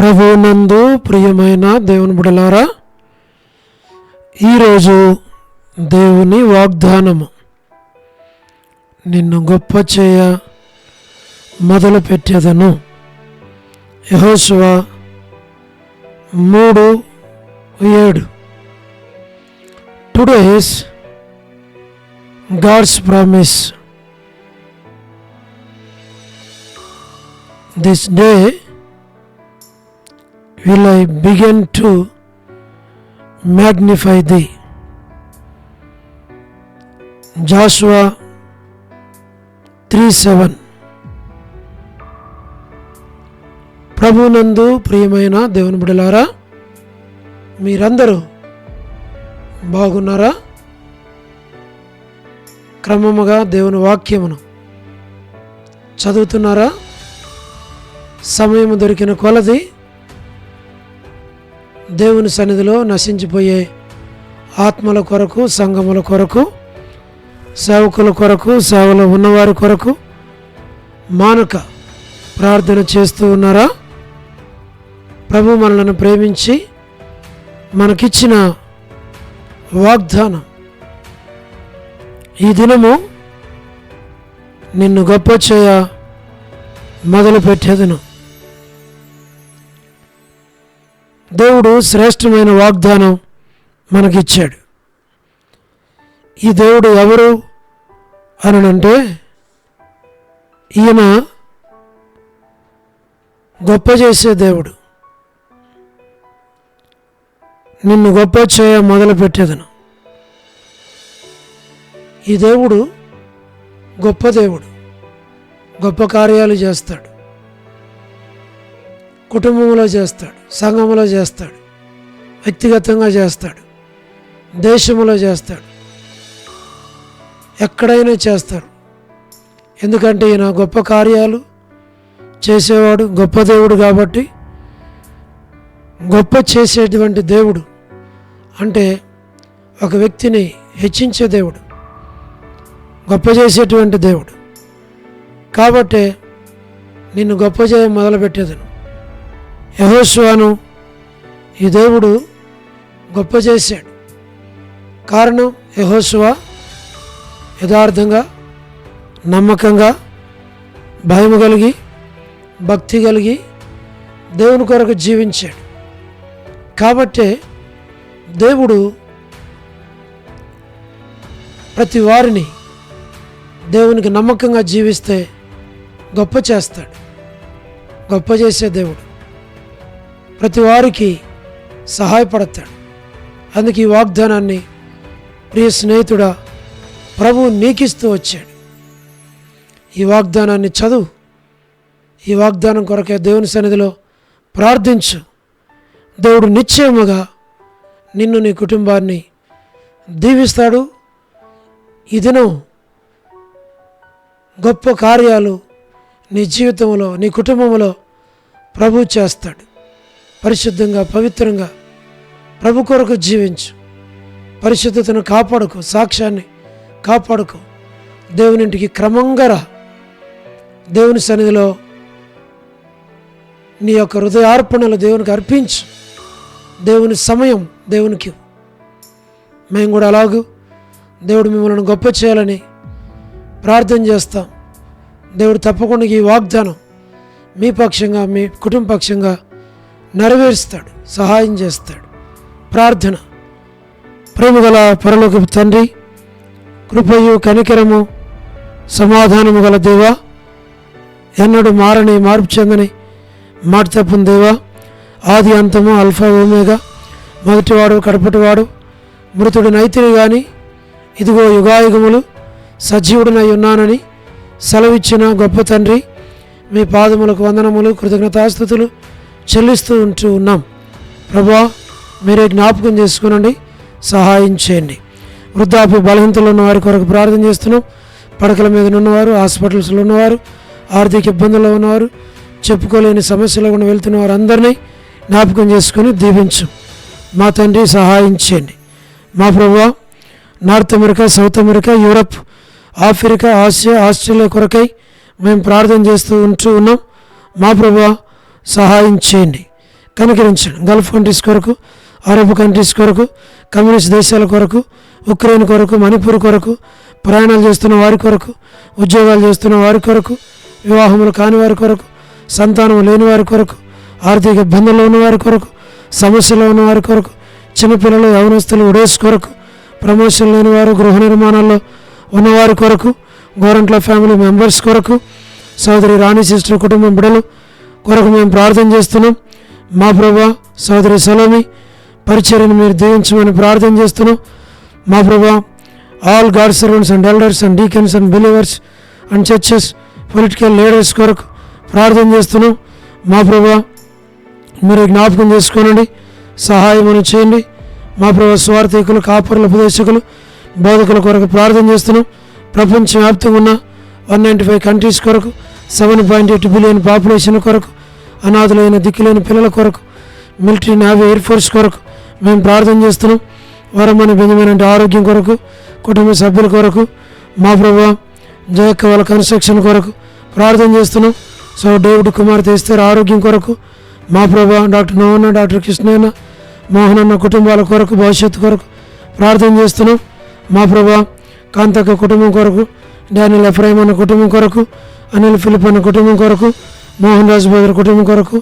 ప్రభువునందు ప్రియమైన దేవుని బిడ్డలారా, ఈరోజు దేవుని వాగ్దానము, నిన్ను గొప్ప చేయ మొదలు పెట్టేదను. యెహోషువ 3:7. Today's God's promise. This day will I begin to magnify thee. Joshua 3:7. ప్రభునందు ప్రియమైన దేవుని బిడ్డలారా, మీరందరూ బాగున్నారా? క్రమముగా దేవుని వాక్యమును చదువుతున్నారా? సమయం దొరికిన కొలది దేవుని సన్నిధిలో నశించిపోయే ఆత్మల కొరకు, సంఘముల కొరకు, సేవకుల కొరకు, సేవలో ఉన్నవారి కొరకు మానక ప్రార్థన చేస్తూ ఉన్నారా? ప్రభు మనలను ప్రేమించి మనకిచ్చిన వాగ్దానం, ఈ దినము నిన్ను గొప్ప చేయ మొదలు పెట్టేదను. దేవుడు శ్రేష్టమైన వాగ్దానం మనకిచ్చాడు. ఈ దేవుడు ఎవరు అనంటే, ఈయన గొప్ప చేసే దేవుడు. నిన్ను గొప్ప చేయ మొదలు పెట్టేదను. ఈ దేవుడు గొప్ప దేవుడు, గొప్ప కార్యాలు చేస్తాడు. కుటుంబంలో చేస్తాడు, సంఘంలో చేస్తాడు, వ్యక్తిగతంగా చేస్తాడు, దేశంలో చేస్తాడు, ఎక్కడైనా చేస్తారు. ఎందుకంటే ఈయన గొప్ప కార్యాలు చేసేవాడు, గొప్ప దేవుడు. కాబట్టి గొప్ప చేసేటువంటి దేవుడు అంటే ఒక వ్యక్తిని హెచ్చించే దేవుడు, గొప్ప చేసేటువంటి దేవుడు. కాబట్టి నిన్ను గొప్ప చేయ మొదలుపెట్టేదను. యెహోషువను ఈ దేవుడు గొప్ప చేశాడు. కారణం, యెహోషువ యథార్థంగా, నమ్మకంగా, భయం కలిగి, భక్తి కలిగి దేవుని కొరకు జీవించాడు. కాబట్టి దేవుడు ప్రతి వారిని దేవునికి నమ్మకంగా జీవిస్తే గొప్ప చేస్తాడు. గొప్ప చేసే దేవుడు ప్రతి వారికి సహాయపడతాడు. అందుకే ఈ వాగ్దానాన్ని ప్రియ స్నేహితుడా ప్రభు నీకిస్తూ వచ్చాడు. ఈ వాగ్దానాన్ని చదువు. ఈ వాగ్దానం కొరకే దేవుని సన్నిధిలో ప్రార్థించు. దేవుడు నిశ్చయముగా నిన్ను, నీ కుటుంబాన్ని దీవిస్తాడు. ఈ దినం గొప్ప కార్యాలు నీ జీవితంలో, నీ కుటుంబంలో ప్రభు చేస్తాడు. పరిశుద్ధంగా, పవిత్రంగా ప్రభు కొరకు జీవించు. పరిశుద్ధతను కాపాడుకో, సాక్ష్యాన్ని కాపాడుకో. దేవునింటికి క్రమంగా రా. దేవుని సన్నిధిలో నీ యొక్క హృదయార్పణలు దేవునికి అర్పించు. దేవుని సమయం దేవునికి. మేము కూడా అలాగూ దేవుడు మిమ్మల్ని గొప్ప చేయాలని ప్రార్థన చేస్తాం. దేవుడు తప్పకుండా ఈ వాగ్దానం మీ పక్షంగా, మీ కుటుంబ పక్షంగా నెరవేరుస్తాడు, సహాయం చేస్తాడు. ప్రార్థన. ప్రేమగల పరలోకపు తండ్రి, కృపయు కనికరము సమాధానము గల దేవా, ఎన్నడూ మారని, మార్పు చెందని, మాట తప్పని దేవా, ఆది అంతము, అల్ఫా ఓమేగా, మొదటివాడు కడపటివాడు, మృతుడినైతిని కానీ ఇదిగో యుగాయుగములు సజీవుడినై ఉన్నానని సెలవిచ్చిన గొప్ప తండ్రి, మీ పాదములకు వందనములు, కృతజ్ఞతాస్తుతులు చెల్లిస్తూ ఉన్నాం. ప్రభువా, మీరే జ్ఞాపకం చేసుకునండి, సహాయం చేయండి. వృద్ధాప్య బలహీనతలు ఉన్న వారి కొరకు ప్రార్థన చేస్తున్నాం. పడకల మీద ఉన్నవారు, హాస్పిటల్స్లో ఉన్నవారు, ఆర్థిక ఇబ్బందుల్లో ఉన్నవారు, చెప్పుకోలేని సమస్యలు కూడా వెళ్తున్న వారు అందరినీ జ్ఞాపకం చేసుకుని దీవించు. మా తండ్రి సహాయం చేయండి. మా ప్రభువా, north America, south America, Europe, Africa, Asia, Australia కొరకై మేము ప్రార్థన చేస్తూ ఉన్నాం. మా ప్రభువా, సహాయం చేయండి. కనికరించండి. గల్ఫ్ కంట్రీస్ కొరకు, అరబ్ కంట్రీస్ కొరకు, కమ్యూనిస్ట్ దేశాల కొరకు, ఉక్రెయిన్ కొరకు, మణిపూర్ కొరకు, ప్రయాణాలు చేస్తున్న వారి కొరకు, ఉద్యోగాలు చేస్తున్న వారి కొరకు, వివాహములు కాని వారి కొరకు, సంతానం లేని వారి కొరకు, ఆర్థిక ఇబ్బందుల్లో ఉన్న వారి కొరకు, సమస్యలో ఉన్న వారి కొరకు, చిన్నపిల్లలు, యవనస్తులు, ఉడేస్ కొరకు, ప్రమోషన్ లేని వారు, గృహ నిర్మాణాల్లో ఉన్నవారి కొరకు, గోరంట్ల ఫ్యామిలీ మెంబర్స్ కొరకు, సోదరి రాణి సిస్టర్ కుటుంబం బిడ్డలు కొరకు మేము ప్రార్థన చేస్తున్నాం. మా ప్రభా సోదరి సలోమి పరిచర్యను మీరు దీవించమని ప్రార్థన చేస్తున్నాం. మా ప్రభా all God servants and elders and deacons and believers and churches, political leaders కొరకు ప్రార్థన చేస్తున్నాం. మా ప్రభా మీరు జ్ఞాపకం చేసుకోనండి, సహాయమును చేయండి. మా ప్రభా స్వార్థికులు, కాపరుల, ఉపదేశకులు, బోధకుల కొరకు ప్రార్థన చేస్తున్నాం. ప్రపంచవ్యాప్తంగా ఉన్న 195 కంట్రీస్ కొరకు, 7.8 బిలియన్ పాపులేషన్ కొరకు, అనాథులైన దిక్కులేని పిల్లల కొరకు, మిలిటరీ, నేవీ, ఎయిర్ ఫోర్స్ కొరకు మేము ప్రార్థన చేస్తున్నాం. వరమని బెంజమిన్ అంటే ఆరోగ్యం కొరకు, కుటుంబ సభ్యుల కొరకు, మా ప్రభా జయక్క వాళ్ళ కన్స్ట్రక్షన్ కొరకు ప్రార్థన చేస్తున్నాం. సో డేవిడ్ కుమార్తె ఎస్తేర్ ఆరోగ్యం కొరకు, మా ప్రభా డాక్టర్ నోవన్న, డాక్టర్ కృష్ణయ్య, మోహన్ అన్న కుటుంబాల కొరకు, భవిష్యత్తు కొరకు ప్రార్థన చేస్తున్నాం. మా ప్రభా కాంతక్క కుటుంబం కొరకు, డానియల్ ఎఫ్రాయిం అన్న కుటుంబం కొరకు, అనిల్ ఫిలిప్ అన్న కుటుంబం కొరకు, మోహన్ రాజు బెదర్ కుటుంబం కొరకు,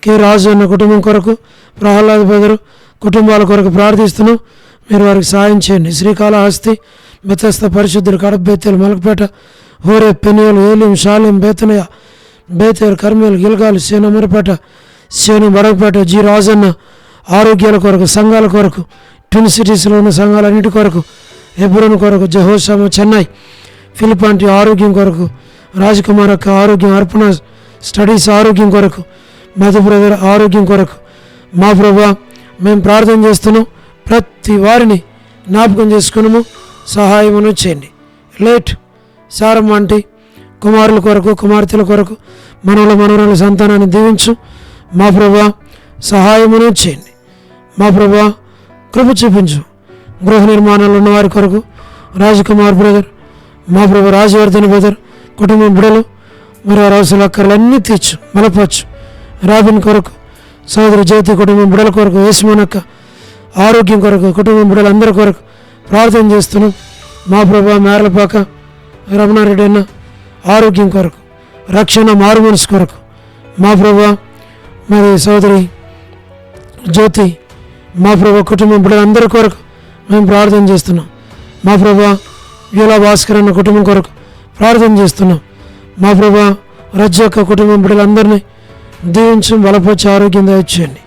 కె రాజు అన్న కుటుంబం కొరకు, ప్రహ్లాద్ బెదర్ కుటుంబాల కొరకు ప్రార్థిస్తున్నాం. మీరు వారికి సాయం చేయండి. శ్రీకాళహస్తి, బెతస్త పరిశుద్ధులు, కడప, బేతేలు, మలకపేట, హోరే, పెనియోలు, ఏలిం, షాలిం, బేతనయ, బేతేలు, కర్మేలు, గిల్గాలు, సేను అమరపేట, సేను బడగపేట, జి రాజన్న ఆరోగ్యాల కొరకు, సంఘాల కొరకు, ట్విన్ సిటీస్లో ఉన్న సంఘాలన్నిటి కొరకు, హెబ్రోన్ కొరకు, జెహోషామ, చెన్నై, ఫిలిపాంటి ఆరోగ్యం కొరకు, రాజకుమార్ అక్క ఆరోగ్యం, అర్పణ స్టడీస్ ఆరోగ్యం కొరకు, మధు బ్రదర్ ఆరోగ్యం కొరకు, మా ప్రభా మేము ప్రార్థన చేస్తున్నాం. ప్రతి వారిని జ్ఞాపకం చేసుకున్నాము, సహాయమును చేయండి. లేట్ సారమ్మ అంటే కుమారుల కొరకు, కుమార్తెల కొరకు, మనవరాల సంతానాన్ని దీవించు. మా ప్రభా సహాయమును చేయండి. మా ప్రభా కృప చూపించు. గృహ నిర్మాణాలు ఉన్నవారి కొరకు రాజకుమార్ బ్రదర్, మా ప్రభా రాజవర్ధన్ బ్రదర్ కుటుంబం బిడలు మరి వారి అవసరాల అక్కర్లన్నీ తీర్చు, బలపరచు. రాబిన్ కొరకు, సోదరి జ్యోతి కుటుంబం బిడల కొరకు, యేసుమనక్క ఆరోగ్యం కొరకు, కుటుంబం బిడలందరి కొరకు ప్రార్థన చేస్తున్నాం. మా ప్రభా మేరలపాక రమణారెడ్డి అన్న ఆరోగ్యం కొరకు, రక్షణ, మారు మనసు కొరకు, మా ప్రభా మరి సోదరి జ్యోతి, మా ప్రభా కుటుంబం బిడ్డలందరి కొరకు మేము ప్రార్థన చేస్తున్నాం. మా ప్రభా యూలా భాస్కర్ అన్న కుటుంబం కొరకు ప్రార్థన చేస్తున్నాం. మా ప్రభా రజ్జక్క కుటుంబం బిడ్డలందరినీ దీవించు, బలపరిచి ఆరోగ్యం దయచేయండి.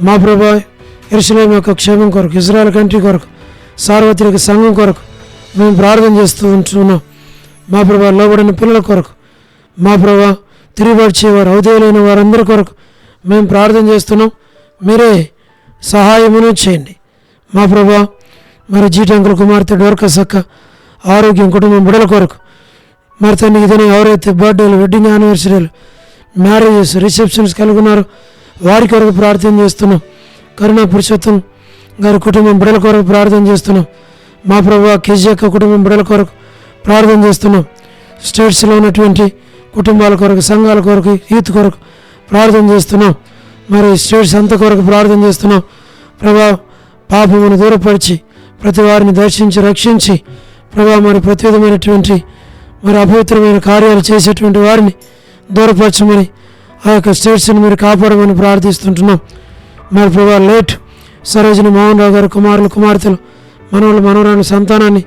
మా ప్రభా యెరూషలేము యొక్క క్షేమం కొరకు, ఇజ్రాయెల్ కంట్రీ కొరకు, సార్వత్రిక సంఘం కొరకు మేము ప్రార్థన చేస్తూ ఉంటున్నాం. మా ప్రభా లోబడిన పిల్లల కొరకు, మా ప్రభా తిరిగిపడిచేవారు, ఔదేయులైన వారందరి కొరకు మేము ప్రార్థన చేస్తున్నాం. మీరే సహాయమును చేయండి. మా ప్రభా మరి జీటంకుల కుమార్తె డోర్కస్ అక్క ఆరోగ్యం, కుటుంబం బిడల కొరకు, మరి తన ఇదైనా ఎవరైతే బర్త్డేలు, వెడ్డింగ్ యానివర్సరీలు, మ్యారేజెస్, రిసెప్షన్స్ కలిగి ఉన్నారో వారి కొరకు ప్రార్థన చేస్తున్నాం. కరుణా పురుషోత్తం గారి కుటుంబం బిడల కొరకు ప్రార్థన చేస్తున్నాం. మా ప్రభా కేజీ అక్క కుటుంబం బిడల కొరకు ప్రార్థన చేస్తున్నాం. స్టేట్స్లో ఉన్నటువంటి కుటుంబాల కొరకు, సంఘాల కొరకు, యూత్ కొరకు ప్రార్థన చేస్తున్నాం. మరి స్టేట్స్ అంత కొరకు ప్రార్థన చేస్తున్నాం. ప్రభా పాపమును దూరపరిచి ప్రతి వారిని దర్శించి రక్షించి ప్రభా మరి ప్రతి విధమైనటువంటి మరి అపవిత్రమైన కార్యాలు చేసేటువంటి వారిని దూరపరచమని ఆ యొక్క స్టేట్స్ని మీరు కాపాడమని ప్రార్థిస్తుంటున్నాం. మరి ప్రభా లేట్ సరోజిని మోహన్ రావు గారి కుమారులు, కుమార్తెలు, మనవరాల సంతానాన్ని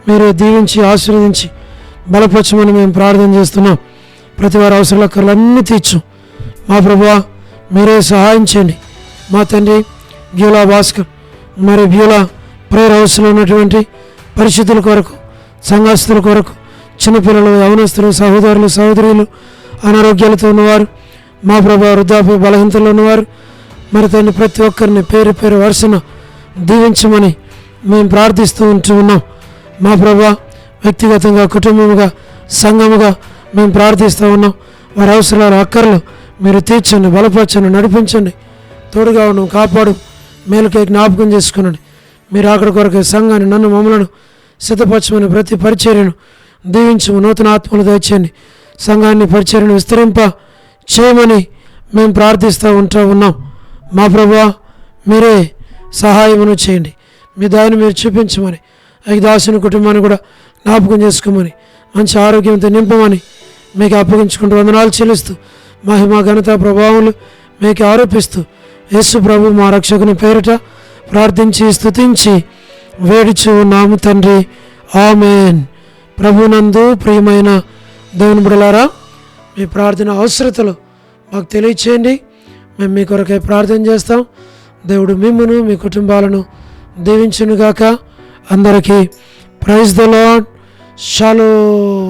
మీరు దీవించి ఆశీర్వదించి బలపరచమని మేము ప్రార్థన చేస్తున్నాం. ప్రతి వారి అవసరాలన్నీ తీర్చు. మా ప్రభువా మీరే సహాయం చేయండి. మా తండ్రి బ్యూలా భాస్కర్ మరి బ్యూలా ప్రేయర్ హౌస్లో ఉన్నటువంటి పరిశుద్ధుల కొరకు, సంఘస్థుల కొరకు, చిన్నపిల్లలు, యవనస్తులు, సహోదరులు, సహోదరులు, అనారోగ్యాలతో ఉన్నవారు, మా ప్రభా వృద్ధాప్య బలహీనతలో ఉన్నవారు, మరి తండ్రి ప్రతి ఒక్కరిని పేరు పేరు వరుసన దీవించమని మేము ప్రార్థిస్తూ ఉంటున్నాం. మా ప్రభా వ్యక్తిగతంగా, కుటుంబముగా, సంఘముగా మేము ప్రార్థిస్తూ ఉన్నాం. వారి అవసరాలు, అక్కర్లు మీరు తీర్చండి, బలపరచండి, నడిపించండి, తోడుగా ఉన్నాం, కాపాడు, మేలుకై జ్ఞాపకం చేసుకునండి. మీరు అక్కడ కొరకు సంఘాన్ని, నన్ను, మమ్మలను సిద్ధపరచమని ప్రతి పరిచర్యను దీవించము, నూతన ఆత్మలు దయచేయండి. సంఘాన్ని, పరిచర్యను విస్తరింప చేయమని మేము ప్రార్థిస్తూ ఉన్నాం. మా ప్రభువా మీరే సహాయమును చేయండి. మీ దాన్ని మీరు చూపించమని, ఈ దాసుని కుటుంబాన్ని కూడా జ్ఞాపకం చేసుకోమని, మంచి ఆరోగ్యంతో నింపమని మీకు అప్పగించుకుంటూ వందనాలు చెల్లిస్తూ మహిమ ఘనత ప్రభావములు మీకు ఆరోపిస్తూ యేసు ప్రభు మా రక్షకుని పేరిట ప్రార్థించి స్తుతించి వేడుచు ఉన్నాము తండ్రి, ఆమేన్. ప్రభునందు ప్రియమైన దేవుని బిడ్డలారా, మీ ప్రార్థన అవసరతలు మాకు తెలియచేయండి. మేము మీ కొరకై ప్రార్థన చేస్తాం. దేవుడు మిమ్మును మీ కుటుంబాలను దీవించునుగాక. అందరికీ ప్రైజ్ ద లార్డ్. షాలోమ్.